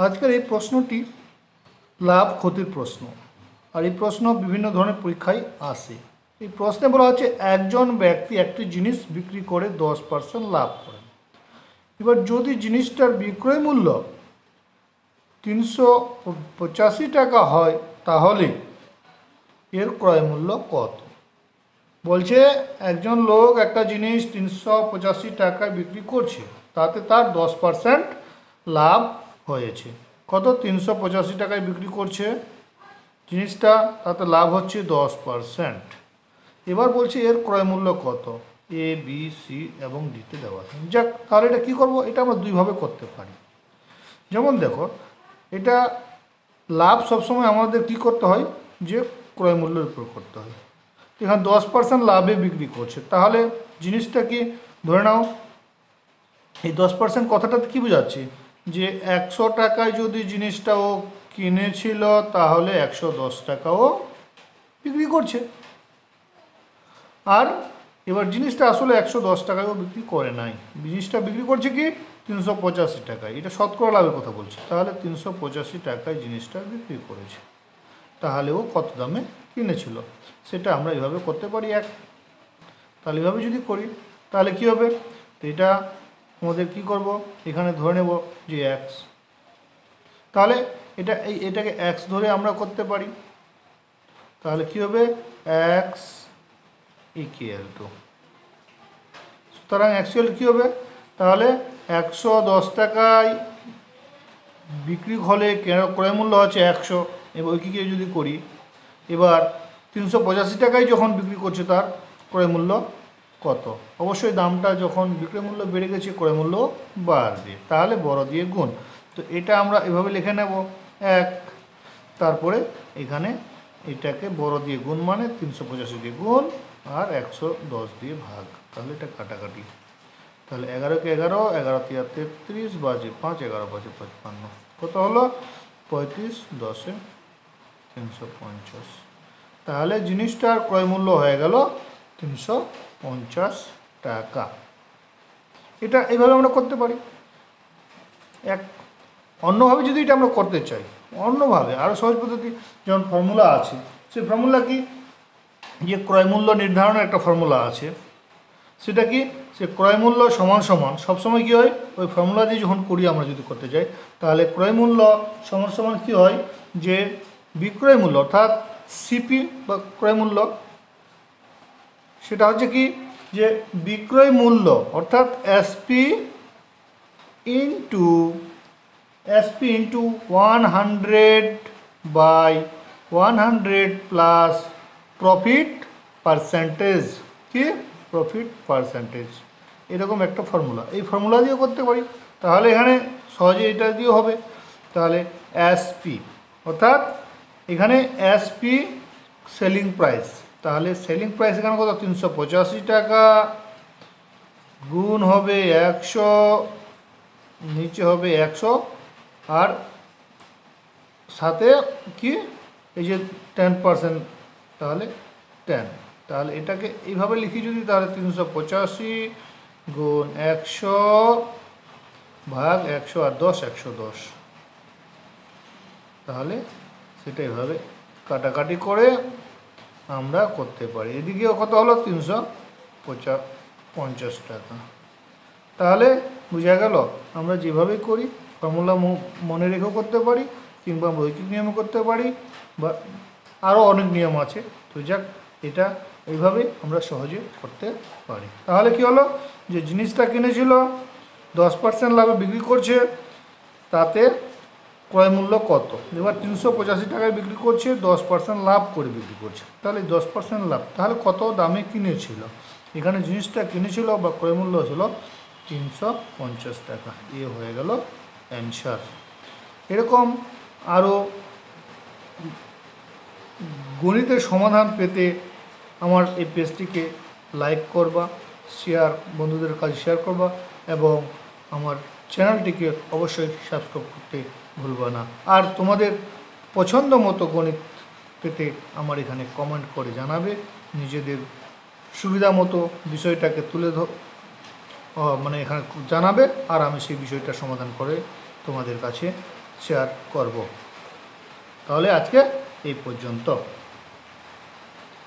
আজকের এই প্রশ্নটি লাভ ক্ষতির প্রশ্ন, আর এই প্রশ্ন বিভিন্ন ধরনের পরীক্ষায় আসে। এই প্রশ্নে বলা হচ্ছে একজন ব্যক্তি একটি জিনিস বিক্রি করে 10% লাভ করেন। এবার যদি জিনিসটার বিক্রয় মূল্য 385 টাকা হয় তাহলে এর ক্রয় মূল্য কত? বলছে একজন লোক একটা জিনিস 385 টাকায় বিক্রি করছে, তাতে তার 10% লাভ হয়েছে। কত? 385 টাকায় বিক্রি করছে জিনিসটা, তাতে লাভ হচ্ছে 10%। এবার বলছে এর ক্রয় মূল্য কত? এ, বি, সি এবং ডিতে দেওয়া আছে। যাক, তাহলে এটা কী করবো? এটা আমরা দুইভাবে করতে পারি। যেমন দেখো, এটা লাভ সবসময় আমাদের কি করতে হয়, যে ক্রয় মূল্যের উপর করতে হয়। এখানে 10% লাভে বিক্রি করছে, তাহলে জিনিসটা কি, ধরে নাও এই 10% কথাটাতে কী বোঝাচ্ছে, যে 100 টাকায় যদি জিনিসটা ও কিনেছিল তাহলে 110 টাকাও বিক্রি করছে। আর এবার জিনিসটা আসলে 110 টাকায়ও বিক্রি করে নাই, জিনিসটা বিক্রি করছে কি 385 টাকায়। এটা শতকরা লাভের কথা বলছে, তাহলে 385 টাকায় জিনিসটা বিক্রি করেছে, তাহলে ও কত দামে কিনেছিল সেটা আমরা এইভাবে করতে পারি। তাহলে এইভাবে যদি করি তাহলে কি হবে, তো এটা আমাদের কি করব, এখানে ধরে নেব যে এক্স, তাহলে এটাকে এক্স ধরে আমরা করতে পারি। তাহলে কি হবে, এক্স ইকুয়াল টু, সুতরাং অ্যাকচুয়াল কী হবে, তাহলে 110 টাকায় বিক্রি হলে ক্রয় মূল্য হচ্ছে 100, এবার ওইদিকে যদি করি, এবার 385 টাকায় যখন বিক্রি করছে তার ক্রয় মূল্য কত? অবশ্যই দামটা যখন বিক্রয় মূল্য বেড়ে গেছে ক্রয় মূল্য বাড়বে, তাহলে বড় দিয়ে গুণ। তো এটা আমরা এভাবে লিখে নেব 1, তারপরে এখানে এটাকে বড় দিয়ে গুণ মানে 385 দিয়ে গুণ আর 110 দিয়ে ভাগ, তাহলে এটা কাটাকাটি। তাহলে 11 কে 11, 11 × 33 বাজে 5, 11 বাজে 55, কত হলো 35, 10 এ 350। তাহলে জিনিসটার ক্রয় মূল্য হয়ে গেল 350 টাকা। এটা এইভাবে আমরা করতে পারি। অন্যভাবে যদি এটা আমরা করতে চাই, অন্যভাবে আরও সহজ পদ্ধতি, যেমন ফর্মুলা আছে, সেই ফর্মুলা কি, যে ক্রয় মূল্য নির্ধারণের একটা ফর্মুলা আছে, সেটা কি, সে ক্রয় মূল্য সমান সমান সবসময় কী হয়, ওই ফর্মুলা দিয়ে যখন করি আমরা যদি করতে চাই, তাহলে ক্রয় মূল্য সমান সমান কী হয়, যে বিক্রয় মূল্য অর্থাৎ সিপি বা ক্রয় মূল্য, সেটা হচ্ছে কি, যে বিক্রয় মূল্য অর্থাৎ SP into 100/100 plus profit percentage, কি প্রফিট পার্সেন্টেজ, এরকম একটা ফর্মুলা, এই ফর্মুলা দিয়েও করতে পারি। তাহলে এখানে সহজে এটা দিয়েও হবে। তাহলে এসপি অর্থাৎ এখানে এসপি সেলিং প্রাইস, তাহলে সেলিং প্রাইস এখানে কত, 385 টাকা, গুণ হবে 100, নিচে হবে 100, আর সাথে কি এই যে 10%, তাহলে 10, তাহলে এটাকে এইভাবে লিখি যদি, তাহলে 385 গুণ 100 ভাগ 100 আর 10, 110, তাহলে সেটা এইভাবে কাটাকাটি করে আমরা করতে পারি। এদিকেও কত হলো, 350 টাকা। তাহলে বোঝা গেল আমরা যেভাবে করি ফর্মুলা মনে রেখেও করতে পারি, কিংবা রৈখিক নিয়মে করতে পারি, বা আরও অনেক নিয়ম আছে। তো যাক, এটা এইভাবে আমরা সহজে করতে পারি। তাহলে কি হলো, যে জিনিসটা কিনেছিল 10% লাভে বিক্রি করছে, তাতে ক্রয় মূল্য কত, এবার 385 টাকায় বিক্রি করছে, 10% লাভ করে বিক্রি করছে, তাহলে 10% লাভ, তাহলে কত দামে কিনেছিল, এখানে জিনিসটা কিনেছিল বা ক্রয় মূল্য ছিল 350 টাকা, এ হয়ে গেল অ্যান্সার। এরকম আরও গণিতের সমাধান পেতে আমার এই পেজটিকে লাইক করবা, বন্ধুদের কাছে শেয়ার করবা, এবং আমার চ্যানেলটিকে অবশ্যই সাবস্ক্রাইব করতে ভুলবা না। আর তোমাদের পছন্দ মতো গণিত পেতে আমার এখানে কমেন্ট করে জানাবে, নিজেদের সুবিধা মতো বিষয়টাকে তুলে মানে এখানে জানাবে, আর আমি সেই বিষয়টা সমাধান করে তোমাদের কাছে শেয়ার করব। তাহলে আজকে এই পর্যন্ত।